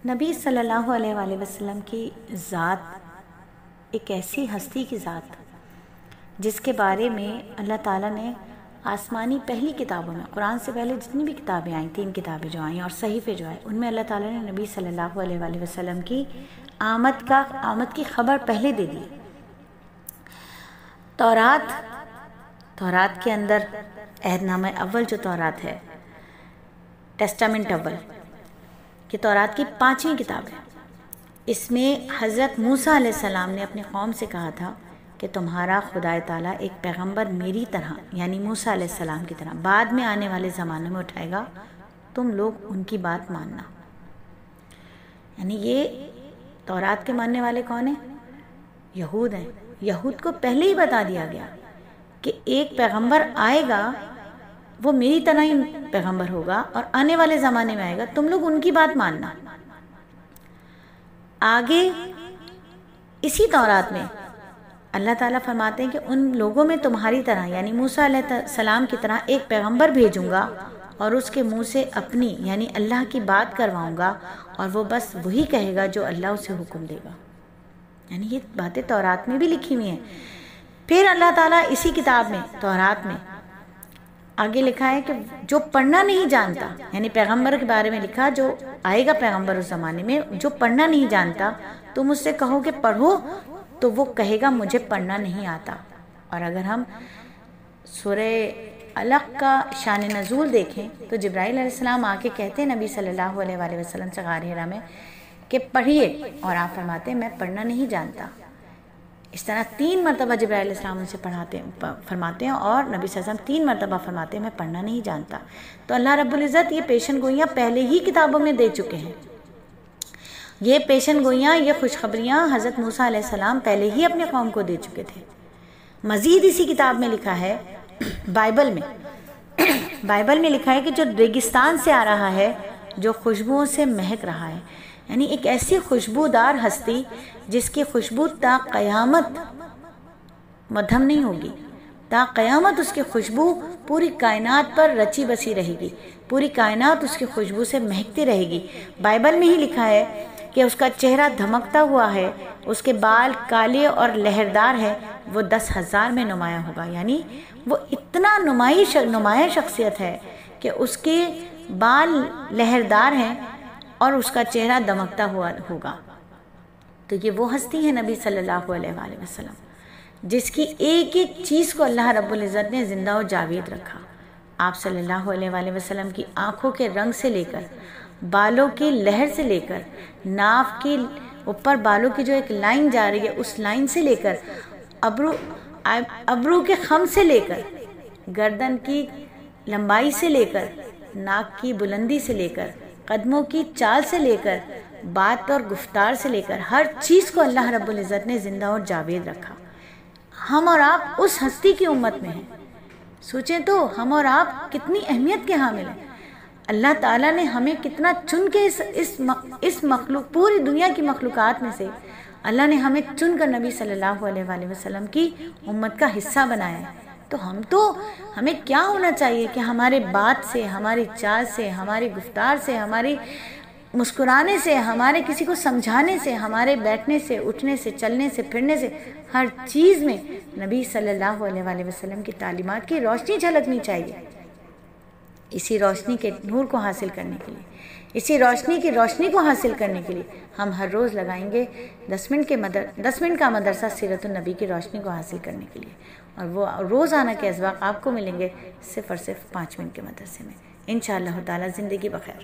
نبی صلی اللہ علیہ وآلہ وسلم کی ذات ایک ایسی ہستی کی ذات جس کے بارے میں اللہ تعالیٰ نے آسمانی پہلی کتابوں میں، قرآن سے پہلے جتنی بھی کتابیں آئیں، 3 کتابیں جو آئیں اور صحیفے جو آئے، ان میں اللہ تعالیٰ نے نبی صلی اللہ علیہ وآلہ وسلم کی آمد کی خبر پہلے دے دی۔ تورات کے اندر عہد نامہ اول جو تورات ہے، ٹیسٹامنٹ اول، کہ تورات کی 5ویں کتاب ہے، اس میں حضرت موسیٰ علیہ السلام نے اپنی قوم سے کہا تھا کہ تمہارا خدا تعالیٰ ایک پیغمبر میری طرح یعنی موسیٰ علیہ السلام کی طرح بعد میں آنے والے زمانے میں اٹھائے گا، تم لوگ ان کی بات ماننا۔ یعنی یہ تورات کے ماننے والے کون ہیں؟ یہود ہیں۔ یہود کو پہلے ہی بتا دیا گیا کہ ایک پیغمبر آئے گا، وہ میری طرح ہی پیغمبر ہوگا اور آنے والے زمانے میں آئے گا، تم لوگ ان کی بات ماننا۔ آگے اسی تورات میں اللہ تعالیٰ فرماتے ہیں کہ ان لوگوں میں تمہاری طرح یعنی موسیٰ علیہ السلام کی طرح ایک پیغمبر بھیجوں گا اور اس کے منہ سے اپنی یعنی اللہ کی بات کرواؤں گا، اور وہ بس وہی کہے گا جو اللہ اسے حکم دے گا۔ یعنی یہ باتیں تورات میں بھی لکھی ہوئی ہیں۔ پھر اللہ تعالیٰ اسی کتاب میں تورات میں آگے لکھا ہے کہ جو پڑھنا نہیں جانتا، یعنی پیغمبر کے بارے میں لکھا جو آئے گا پیغمبر اس زمانے میں، جو پڑھنا نہیں جانتا تم اس سے کہو کہ پڑھو تو وہ کہے گا مجھے پڑھنا نہیں آتا۔ اور اگر ہم سورہ علق کا شان نزول دیکھیں تو جبرائیل علیہ السلام آ کے کہتے ہیں نبی صلی اللہ علیہ وآلہ وسلم سے غار حرا میں کہ پڑھیے، اور آپ فرماتے ہیں میں پڑھنا نہیں جانتا۔ اس طرح 3 مرتبہ جبرائیل علیہ السلام ان سے فرماتے ہیں اور نبی صلی اللہ علیہ وسلم 3 مرتبہ فرماتے ہیں میں پڑھنا نہیں جانتا۔ تو اللہ رب العزت یہ پیشن گوئیاں پہلے ہی کتابوں میں دے چکے ہیں۔ یہ پیشن گوئیاں، یہ خوشخبریاں حضرت موسیٰ علیہ السلام پہلے ہی اپنے قوم کو دے چکے تھے۔ مزید اسی کتاب میں لکھا ہے، بائبل میں لکھا ہے کہ جو ریگستان سے آ رہا ہے، جو خوشبوؤں سے مہک رہا ہے، یعنی ایک ایسی خوشبودار ہستی جس کی خوشبو تا قیامت مدھم نہیں ہوگی، تا قیامت اس کی خوشبو پوری کائنات پر رچی بسی رہے گی، پوری کائنات اس کی خوشبو سے مہکتی رہے گی۔ بائبل میں ہی لکھا ہے کہ اس کا چہرہ دھمکتا ہوا ہے، اس کے بال کالے اور لہردار ہے، وہ 10,000 میں نمایاں ہوگا۔ یعنی وہ اتنا نمایاں شخصیت ہے کہ اس کے بال لہردار ہیں اور اس کا چہرہ دمکتا ہوا ہوگا۔ تو یہ وہ ہستی ہے نبی صلی اللہ علیہ وآلہ وسلم جس کی ایک ایک چیز کو اللہ رب العزت نے زندہ و جاوید رکھا۔ آپ صلی اللہ علیہ وآلہ وسلم کی آنکھوں کے رنگ سے لے کر، بالوں کی لہر سے لے کر، ناف کی اوپر بالوں کی جو ایک لائن جا رہی ہے اس لائن سے لے کر، ابرو کے خم سے لے کر، گردن کی لمبائی سے لے کر، ناک کی بلندی سے لے کر، قدموں کی چال سے لے کر، بات اور گفتار سے لے کر، ہر چیز کو اللہ رب العزت نے زندہ اور جاوید رکھا۔ ہم اور آپ اس ہستی کی امت میں ہیں۔ سوچیں تو ہم اور آپ کتنی اہمیت کے حامل ہیں۔ اللہ تعالیٰ نے ہمیں کتنا چن کے اس مخلوق پوری دنیا کی مخلوقات میں سے اللہ نے ہمیں چن کر نبی صلی اللہ علیہ وآلہ وسلم کی امت کا حصہ بنایا ہے۔ تو ہمیں کیا ہونا چاہیے کہ ہمارے بات سے، ہماری چال سے، ہماری گفتار سے، ہماری مسکرانے سے، ہمارے کسی کو سمجھانے سے، ہمارے بیٹھنے سے، اٹھنے سے، چلنے سے، پھرنے سے، ہر چیز میں نبی صلی اللہ علیہ وآلہ وسلم کی تعلیمات کی روشنی جھلکنی چاہیے۔ اسی روشنی کے نور کو حاصل کرنے کے لیے، اسی روشنی کی روشنی کو حاصل کرنے کے لیے ہم ہر روز لگائیں گے 10 منٹ کا مدرسہ سیرت النبی کی روشنی کو حاصل کرنے کے لیے، اور وہ روزانہ کے اسباق آپ کو ملیں گے صرف اور صرف 5 منٹ کے مدرسے میں۔ انشاءاللہ تعالی زندگی بخیر۔